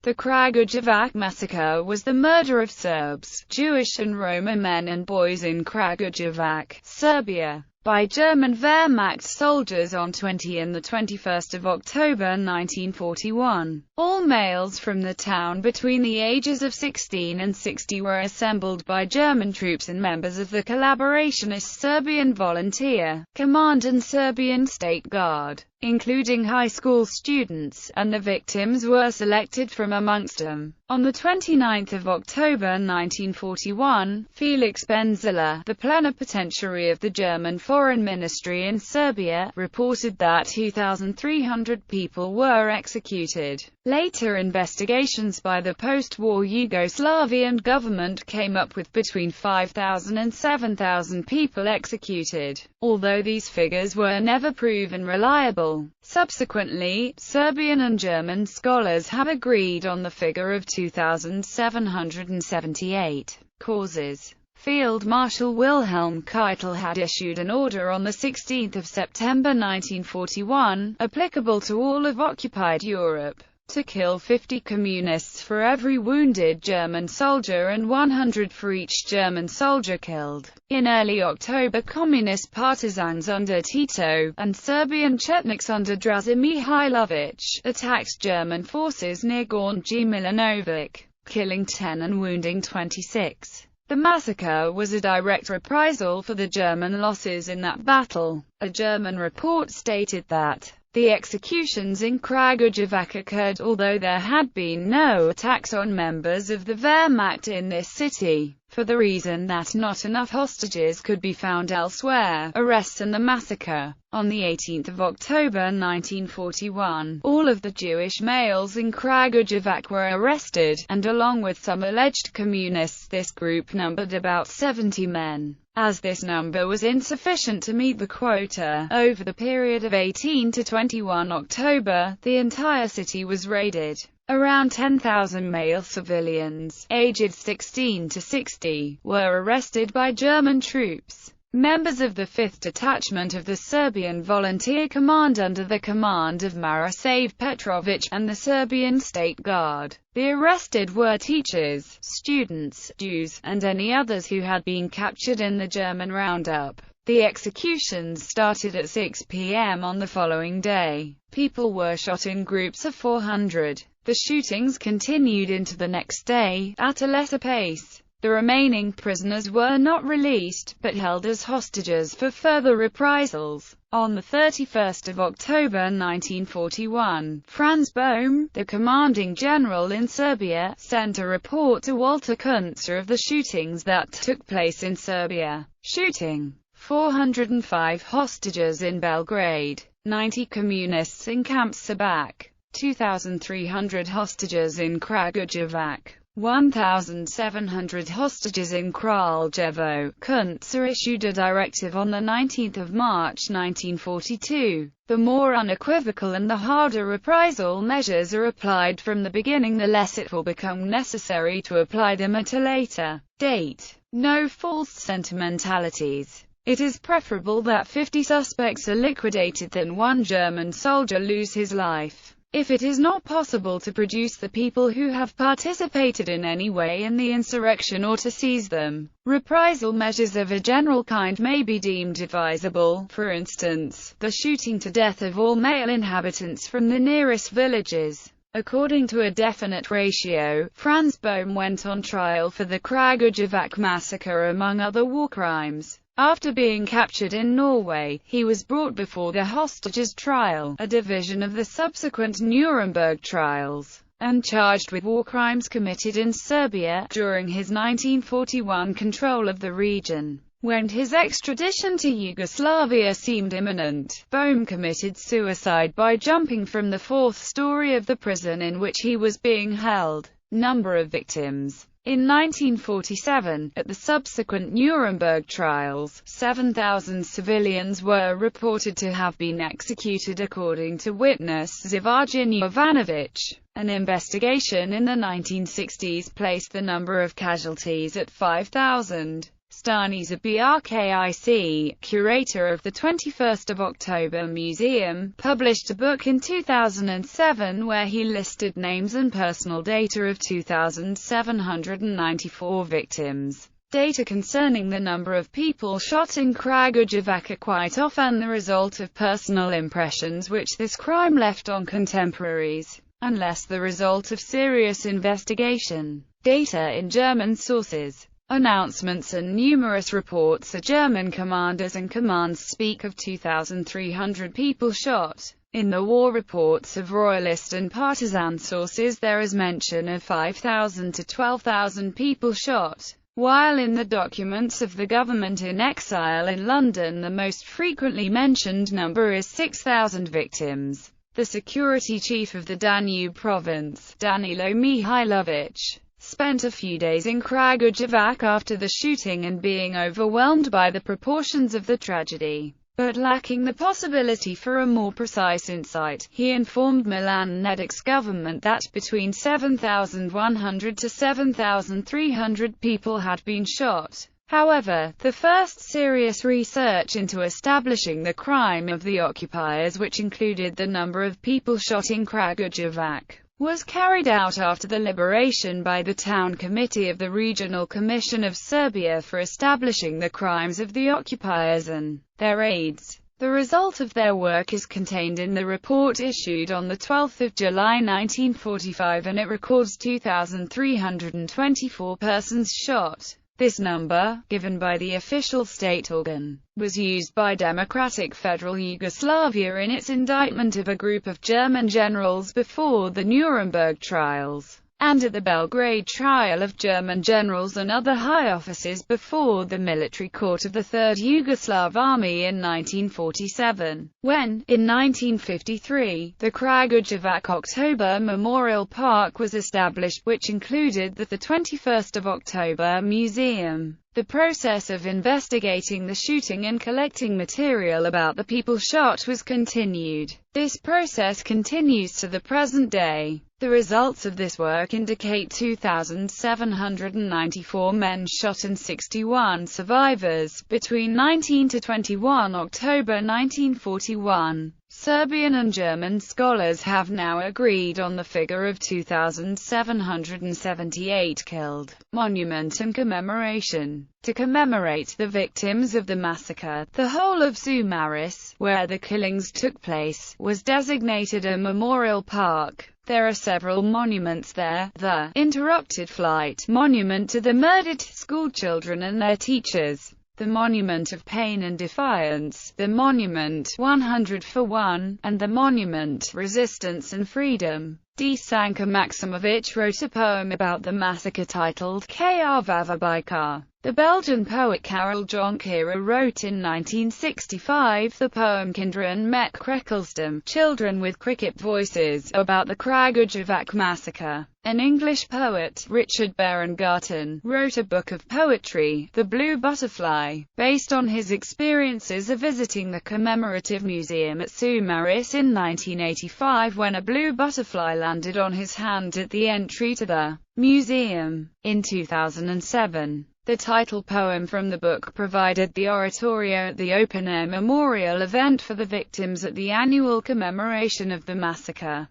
The Kragujevac massacre was the murder of Serbs, Jewish and Roma men and boys in Kragujevac, Serbia, by German Wehrmacht soldiers on 20 and 21 October 1941. All males from the town between the ages of 16 and 60 were assembled by German troops and members of the collaborationist Serbian Volunteer Command and Serbian State Guard, including high school students, and the victims were selected from amongst them. On 29 October 1941, Felix Benzela, the plenipotentiary of the German Foreign Ministry in Serbia, reported that 2,300 people were executed. Later investigations by the post-war Yugoslavian government came up with between 5,000 and 7,000 people executed, although these figures were never proven reliable. Subsequently, Serbian and German scholars have agreed on the figure of 2,778. Causes. Field Marshal Wilhelm Keitel had issued an order on 16 September 1941, applicable to all of occupied Europe, to kill 50 communists for every wounded German soldier and 100 for each German soldier killed. In early October, communist partisans under Tito, and Serbian Chetniks under Draza Mihailovic, attacked German forces near Gornji Milanovic, killing 10 and wounding 26. The massacre was a direct reprisal for the German losses in that battle. A German report stated that the executions in Kragujevac occurred although there had been no attacks on members of the Wehrmacht in this city, for the reason that not enough hostages could be found elsewhere. Arrests and the massacre. On 18 October 1941, all of the Jewish males in Kragujevac were arrested, and along with some alleged communists, this group numbered about 70 men. As this number was insufficient to meet the quota, over the period of 18 to 21 October, the entire city was raided. Around 10,000 male civilians, aged 16 to 60, were arrested by German troops. Members of the 5th Detachment of the Serbian Volunteer Command under the command of Miroslav Petrovic, and the Serbian State Guard. The arrested were teachers, students, Jews, and any others who had been captured in the German roundup. The executions started at 6 p.m. on the following day. People were shot in groups of 400. The shootings continued into the next day, at a lesser pace. The remaining prisoners were not released, but held as hostages for further reprisals. On 31 October 1941, Franz Bohm, the commanding general in Serbia, sent a report to Walter Kuntzer of the shootings that took place in Serbia. Shooting 405 hostages in Belgrade, 90 communists in Camp Sabak, 2,300 hostages in Kragujevac, 1,700 hostages in Kraljevo. Kuntzer issued a directive on 19 March 1942. The more unequivocal and the harder reprisal measures are applied from the beginning, the less it will become necessary to apply them at a later date. No false sentimentalities. It is preferable that 50 suspects are liquidated than one German soldier lose his life. If it is not possible to produce the people who have participated in any way in the insurrection or to seize them, reprisal measures of a general kind may be deemed advisable. For instance, the shooting to death of all male inhabitants from the nearest villages. According to a definite ratio, Franz Bohm went on trial for the Kragujevac massacre among other war crimes. After being captured in Norway, he was brought before the hostages trial, a division of the subsequent Nuremberg trials, and charged with war crimes committed in Serbia during his 1941 control of the region. When his extradition to Yugoslavia seemed imminent, Bohm committed suicide by jumping from the 4th story of the prison in which he was being held. Number of victims. In 1947, at the subsequent Nuremberg trials, 7,000 civilians were reported to have been executed according to witness Zivajin Jovanovic. An investigation in the 1960s placed the number of casualties at 5,000. Stanislav Brkic, curator of the 21st of October Museum, published a book in 2007 where he listed names and personal data of 2,794 victims. Data concerning the number of people shot in Kragujevac are quite often the result of personal impressions which this crime left on contemporaries, unless the result of serious investigation. Data in German sources. Announcements and numerous reports of German commanders and commands speak of 2,300 people shot. In the war reports of royalist and partisan sources there is mention of 5,000 to 12,000 people shot, while in the documents of the government in exile in London the most frequently mentioned number is 6,000 victims. The security chief of the Danube province, Danilo Mihailovic, spent a few days in Kragujevac after the shooting and being overwhelmed by the proportions of the tragedy, but lacking the possibility for a more precise insight, he informed Milan Nedic's government that between 7,100 to 7,300 people had been shot. However, the first serious research into establishing the crime of the occupiers, which included the number of people shot in Kragujevac, was carried out after the liberation by the Town Committee of the Regional Commission of Serbia for establishing the crimes of the occupiers and their aides. The result of their work is contained in the report issued on 12 July 1945, and it records 2,324 persons shot. This number, given by the official state organ, was used by Democratic Federal Yugoslavia in its indictment of a group of German generals before the Nuremberg trials, and at the Belgrade trial of German generals and other high officers before the military court of the Third Yugoslav Army in 1947, when, in 1953, the Kragujevac October Memorial Park was established, which included the 21st of October Museum. The process of investigating the shooting and collecting material about the people shot was continued. This process continues to the present day. The results of this work indicate 2,794 men shot and 61 survivors, between 19 to 21 October 1941. Serbian and German scholars have now agreed on the figure of 2,778 killed. Monument and commemoration. To commemorate the victims of the massacre, the whole of Sumaris, where the killings took place, was designated a memorial park. There are several monuments there: the Interrupted Flight Monument to the murdered schoolchildren and their teachers, the Monument of Pain and Defiance, the Monument 100 for 1, and the Monument Resistance and Freedom. D. Sanka Maksimovic wrote a poem about the massacre titled Krvava bajka. The Belgian poet Karel Jonkira wrote in 1965 the poem Kinderen met Krekelsdom, Children with Cricket Voices, about the Kragujevac massacre. An English poet, Richard Barengarten, wrote a book of poetry, The Blue Butterfly, based on his experiences of visiting the commemorative museum at Sumaris in 1985 when a blue butterfly landed on his hand at the entry to the museum. In 2007, the title poem from the book provided the oratorio at the open-air memorial event for the victims at the annual commemoration of the massacre.